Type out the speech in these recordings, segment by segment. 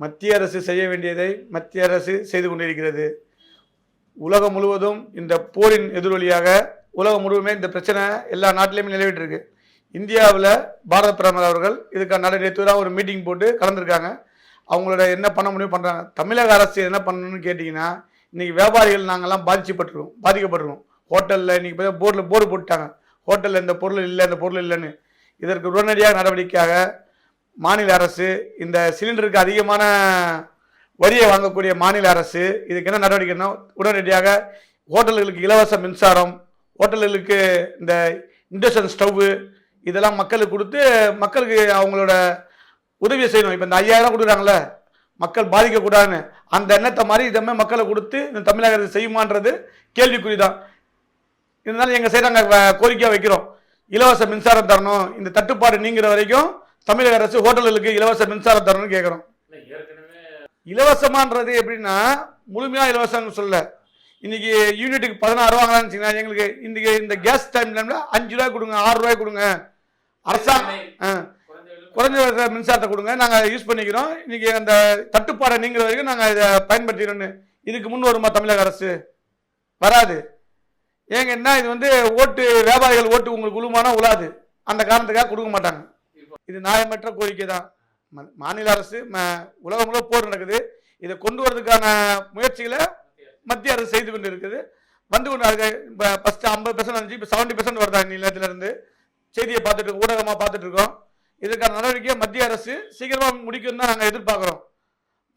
மத்திய அரசு செய்ய வேண்டியதை மத்திய அரசு செய்து கொண்டிருக்கிறது. உலகம் முழுவதும் இந்த போரின் எதிரொலியாக உலகம் முழுவதுமே இந்த பிரச்சனை எல்லா நாட்டிலையுமே நிலவிட்டு இருக்கு. இந்தியாவில் பாரத பிரதமர் அவர்கள் இதுக்கான நடவடிக்கையாக ஒரு மீட்டிங் போட்டு கலந்துருக்காங்க. அவங்களோட என்ன பண்ண முடியும் பண்ணுறாங்க. தமிழக அரசு என்ன பண்ணணும்னு கேட்டிங்கன்னா, இன்றைக்கி வியாபாரிகள் நாங்கள்லாம் பாதிக்கப்பட்டிருக்கோம். ஹோட்டலில் இன்றைக்கி போர்டு போட்டுட்டாங்க, ஹோட்டலில் இந்த பொருள் இல்லை இந்த பொருள் இல்லைன்னு. இதற்கு உடனடியாக நடவடிக்கையாக மாநில அரசு இந்த சிலிண்டருக்கு அதிகமான வரியை வாங்கக்கூடிய மாநில அரசு இதுக்கு என்ன நடவடிக்கைன்னா, உடனடியாக ஹோட்டல்களுக்கு இலவச மின்சாரம், ஹோட்டல்களுக்கு இந்த இண்டக்ஷன் ஸ்டவ்வு இதெல்லாம் மக்களுக்கு கொடுத்து மக்களுக்கு அவங்களோட உதவியை செய்யணும். இப்போ இந்த 5000 கொடுக்குறாங்களே மக்கள் பாதிக்கக்கூடாதுன்னு, அந்த எண்ணத்தை மாதிரி இதமே மக்களை கொடுத்து இந்த தமிழக அரசு செய்யுமான்றது கேள்விக்குறிதான். இருந்தாலும் எங்கள் சைடு நாங்கள் கோரிக்கையாக வைக்கிறோம், இலவச மின்சாரம் தரணும். இந்த தட்டுப்பாடு நீங்கிற வரைக்கும் தமிழக அரசு ஹோட்டல்களுக்கு இலவச மின்சாரம் தரணும்னு கேட்குறோம். இலவசமானது எப்படின்னா முழுமையாக இலவசம்னு சொல்ல, இன்னைக்கு யூனிட்டுக்கு 16 ரூபா வாங்கலாம்னு வச்சுக்கோங்க. எங்களுக்கு இன்றைக்கி இந்த கேஸ் டைம்ல 5 ரூபாய் கொடுங்க, 6 ரூபாய் கொடுங்க, அரசாங்கம் குறைஞ்ச மின்சாரத்தை கொடுங்க, நாங்கள் யூஸ் பண்ணிக்கிறோம். இன்னைக்கு அந்த தட்டுப்பாடை நீங்கிற வரைக்கும் நாங்கள் இதை பயன்படுத்திக்கிறோன்னு இதுக்கு முன் வருமா தமிழக அரசு? வராது. ஏங்கன்னா இது ஓட்டு வியாபாரிகள் ஓட்டு உங்களுக்கு உழுமானா உழாது, அந்த காரணத்துக்காக கொடுக்க மாட்டாங்க. இது நியாயமற்ற கோரிக்கை தான். மாநில அரசு உலகம் முழுவதும் போர் நடக்குது, இதை கொண்டு வரதுக்கான முயற்சிகளை மத்திய அரசு செய்து கொண்டு இருக்குது. ஃபர்ஸ்ட் 50% வந்துச்சு, இப்போ 70% வருதாங்க நிலத்திலிருந்து. செய்தியை பார்த்துட்டு ஊடகமாக பார்த்துட்டு இருக்கோம். இதுக்கான நடவடிக்கையை மத்திய அரசு சீக்கிரமாக முடிக்கும் தான் நாங்கள் எதிர்பார்க்குறோம்.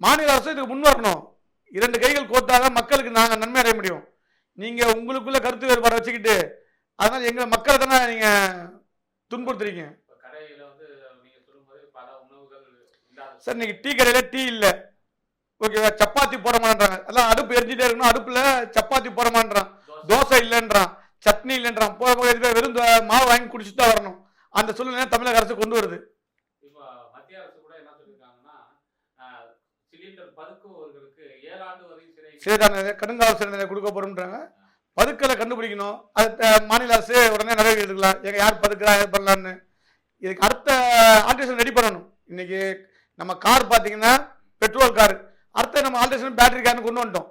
மாநில அரசு இதுக்கு முன் வரணும். 2 கைகள் கோர்த்தாதான் மக்களுக்கு நாங்கள் நன்மை அடைய முடியும். நீங்கள் உங்களுக்குள்ள கருத்து வேறுபாடு வச்சுக்கிட்டு அதனால் எங்கள் மக்களை தானே நீங்கள் துன்புறுத்துறீங்க. சார் இன்னைக்கு டீ கடையில் டீ இல்லை, ஓகேவா, சப்பாத்தி போட மாட்டேன்றாங்க. எல்லாம் அடுப்பு எரிஞ்சிட்டே இருக்கணும், அடுப்பில் சப்பாத்தி போட மாட்டேறான், தோசை இல்லைன்றான், சட்னி இல்லைன்றான், வெறும் மாவு வாங்கி குடிச்சுட்டு தான் வரணும். அந்த சூழ்நிலை தமிழக அரசு கொண்டு வருது. இப்போ மத்திய அரசு கூட என்ன சொல்லியிருக்காங்கன்னா, சிலிண்டர் பதுக்குவர்களுக்கு 7 ஆண்டு வரை சிறை தண்டனை, கடுங்காவல் சிறை தண்டனை கொடுக்க போறோம்ன்றாங்க. பதுக்கலை கண்டுபிடிக்கணும், அது மாநில அரசு உடனே நடவடிக்கை எடுக்கலாம். எங்க யார் பதுக்கிறா யார் பண்ணலான்னு இதுக்கு அடுத்த ஆல்ட்ரேஷன் ரெடி பண்ணணும். இன்னைக்கு நம்ம கார் பார்த்தீங்கன்னா பெட்ரோல் கார், அடுத்த நம்ம ஆல்ட்ரேஷன் பேட்டரி கார்னு கொண்டு வந்துட்டோம்.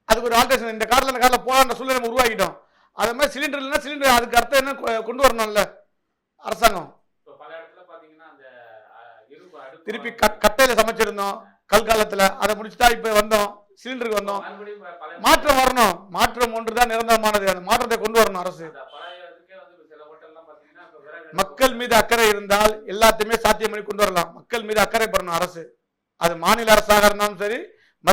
அதுக்கு ஒரு ஆல்ட்ரேஷன் இந்த காரில் அந்த காரில் போகலான்ற சூழ்நிலை நம்ம உருவாக்கிட்டோம். அதே மாதிரி சிலிண்டர் இல்லைன்னா சிலிண்டர் அதுக்கு அர்த்தம் என்ன கொண்டு வரணும்ல அரசாங்கம். திருப்பி கட்டையில் சமைச்சிருந்தோம் கல் காலத்தில், அதை முடிச்சுட்டா இப்போ வந்தோம் சிலிண்டருக்கு வந்தோம். மாற்றம் வரணும், மாற்றம் ஒன்று தான் நிரந்தரமானது. அந்த மாற்றத்தை கொண்டு வரணும் அரசு. மக்கள் மீது அக்கறை இருந்தால் எல்லாத்தையுமே சாத்தியம் பண்ணி கொண்டு வரலாம். மக்கள் மீது அக்கறை பெறணும் அரசு. அது மாநில அரசாக இருந்தாலும் சரி,